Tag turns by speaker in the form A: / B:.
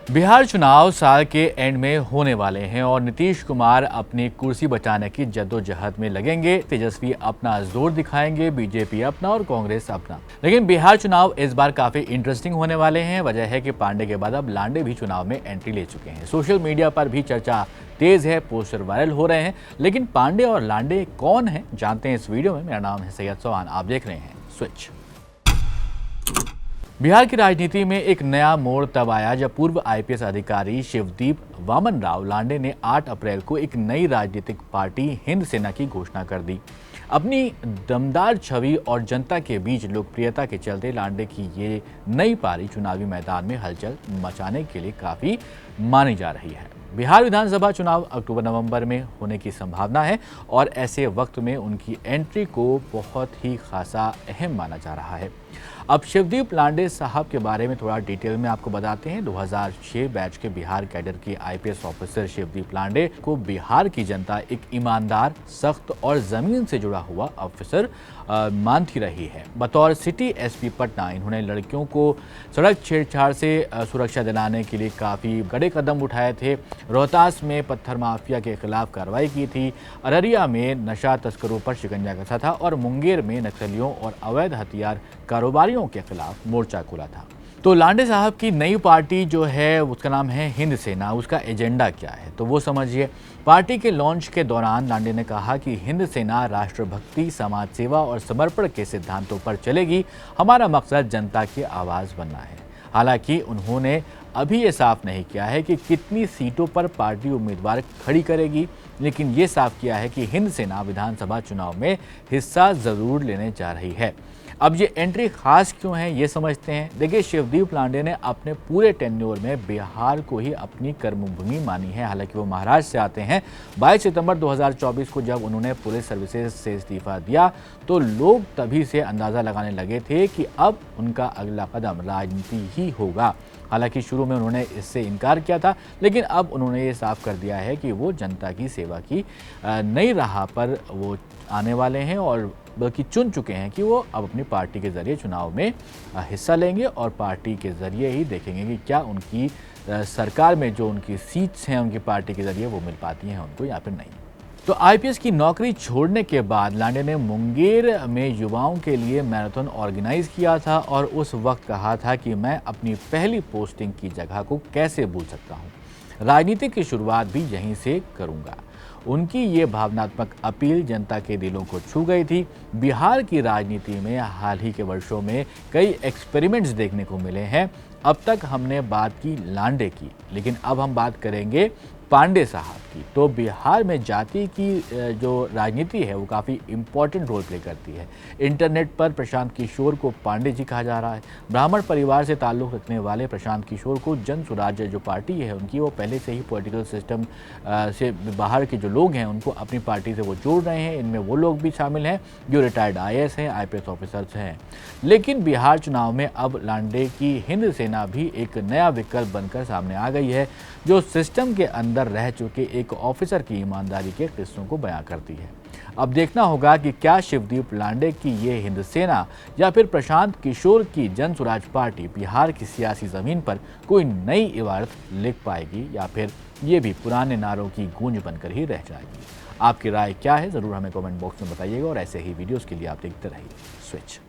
A: बिहार चुनाव साल के एंड में होने वाले हैं और नीतीश कुमार अपनी कुर्सी बचाने की जद्दोजहद में लगेंगे। तेजस्वी अपना जोर दिखाएंगे, बीजेपी अपना और कांग्रेस अपना। लेकिन बिहार चुनाव इस बार काफी इंटरेस्टिंग होने वाले हैं। वजह है कि पांडे के बाद अब लांडे भी चुनाव में एंट्री ले चुके हैं। सोशल मीडिया पर भी चर्चा तेज है, पोस्टर वायरल हो रहे हैं। लेकिन पांडे और लांडे कौन है, जानते हैं इस वीडियो में। मेरा नाम है सैयद चौहान, आप देख रहे हैं स्विच। बिहार की राजनीति में एक नया मोड़ तब आया जब पूर्व आईपीएस अधिकारी शिवदीप वामन राव लांडे ने 8 अप्रैल को एक नई राजनीतिक पार्टी हिंद सेना की घोषणा कर दी। अपनी दमदार छवि और जनता के बीच लोकप्रियता के चलते लांडे की ये नई पारी चुनावी मैदान में हलचल मचाने के लिए काफी मानी जा रही है। बिहार विधानसभा चुनाव अक्टूबर-नवंबर में होने की संभावना है और ऐसे वक्त में उनकी एंट्री को बहुत ही खासा अहम माना जा रहा है। अब शिवदीप लांडे साहब के बारे में थोड़ा डिटेल में आपको बताते हैं। 2006 बैच के बिहार कैडर के आईपीएस ऑफिसर शिवदीप लांडे को बिहार की जनता एक ईमानदार, सख्त और जमीन से जुड़ा हुआ ऑफिसर मानती रही है। बतौर सिटी एसपी पटना इन्होंने लड़कियों को सड़क छेड़छाड़ से सुरक्षा दिलाने के लिए काफ़ी कड़े कदम उठाए थे। रोहतास में पत्थर माफिया के खिलाफ कार्रवाई की थी, अररिया में नशा तस्करों पर शिकंजा कसा था और मुंगेर में नक्सलियों और अवैध हथियार कारोबारियों के खिलाफ मोर्चा खोला था। तो लांडे साहब की नई पार्टी जो है उसका नाम है हिंद सेना। उसका एजेंडा क्या है तो वो समझिए। पार्टी के लॉन्च के दौरान लांडे ने कहा कि हिंद सेना राष्ट्रभक्ति, समाज सेवा और समर्पण के सिद्धांतों पर चलेगी। हमारा मकसद जनता की आवाज़ बनना है। हालांकि उन्होंने अभी ये साफ नहीं किया है कि कितनी सीटों पर पार्टी उम्मीदवार खड़ी करेगी, लेकिन ये साफ किया है कि हिंद सेना विधानसभा चुनाव में हिस्सा जरूर लेने जा रही है। अब ये एंट्री खास क्यों है ये समझते हैं। देखिए, शिवदीप लांडे ने अपने पूरे टेन्योर में बिहार को ही अपनी कर्मभूमि मानी है। हालांकि वो महाराष्ट्र से आते हैं। 22 सितंबर 2024 को जब उन्होंने पुलिस सर्विसेज से इस्तीफा दिया तो लोग तभी से अंदाज़ा लगाने लगे थे कि अब उनका अगला कदम राजनीति ही होगा। हालांकि शुरू में उन्होंने इससे इनकार किया था, लेकिन अब उन्होंने ये साफ कर दिया है कि वो जनता की सेवा की नई राह पर वो आने वाले हैं और बल्कि चुन चुके हैं कि वो अब अपनी पार्टी के ज़रिए चुनाव में हिस्सा लेंगे और पार्टी के ज़रिए ही देखेंगे कि क्या उनकी सरकार में जो उनकी सीट्स हैं उनकी पार्टी के ज़रिए वो मिल पाती हैं उनको या फिर नहीं। तो आईपीएस की नौकरी छोड़ने के बाद लांडे ने मुंगेर में युवाओं के लिए मैराथन ऑर्गेनाइज किया था और उस वक्त कहा था कि मैं अपनी पहली पोस्टिंग की जगह को कैसे भूल सकता हूँ। राजनीति की शुरुआत भी यहीं से करूँगा। उनकी ये भावनात्मक अपील जनता के दिलों को छू गई थी। बिहार की राजनीति में हाल ही के वर्षों में कई एक्सपेरिमेंट्स देखने को मिले हैं। अब तक हमने बात की लांडे की, लेकिन अब हम बात करेंगे पांडे साहब की। तो बिहार में जाति की जो राजनीति है वो काफ़ी इम्पोर्टेंट रोल प्ले करती है। इंटरनेट पर प्रशांत किशोर को पांडे जी कहा जा रहा है। ब्राह्मण परिवार से ताल्लुक़ रखने वाले प्रशांत किशोर को जन स्वराज जो पार्टी है उनकी, वो पहले से ही पॉलिटिकल सिस्टम से बाहर के जो लोग हैं उनको अपनी पार्टी से वो जोड़ रहे हैं। इनमें वो लोग भी शामिल हैं जो रिटायर्ड आईएएस हैं, आईपीएस ऑफिसर्स हैं। लेकिन बिहार चुनाव में अब लांडे की हिंद सेना भी एक नया विकल्प बनकर सामने आ गई है, जो सिस्टम के अंदर रह चुके एक ऑफिसर की ईमानदारी के किस्सों को बयां करती है। अब देखना होगा कि क्या शिवदीप लांडे की ये हिंद सेना या फिर प्रशांत किशोर की जन स्वराज पार्टी बिहार की सियासी जमीन पर कोई नई इबारत लिख पाएगी या फिर ये भी पुराने नारों की गूंज बनकर ही रह जाएगी। आपकी राय क्या है, ज़रूर हमें कमेंट बॉक्स में बताइएगा और ऐसे ही वीडियोज़ के लिए आप देखते रहिए स्विच।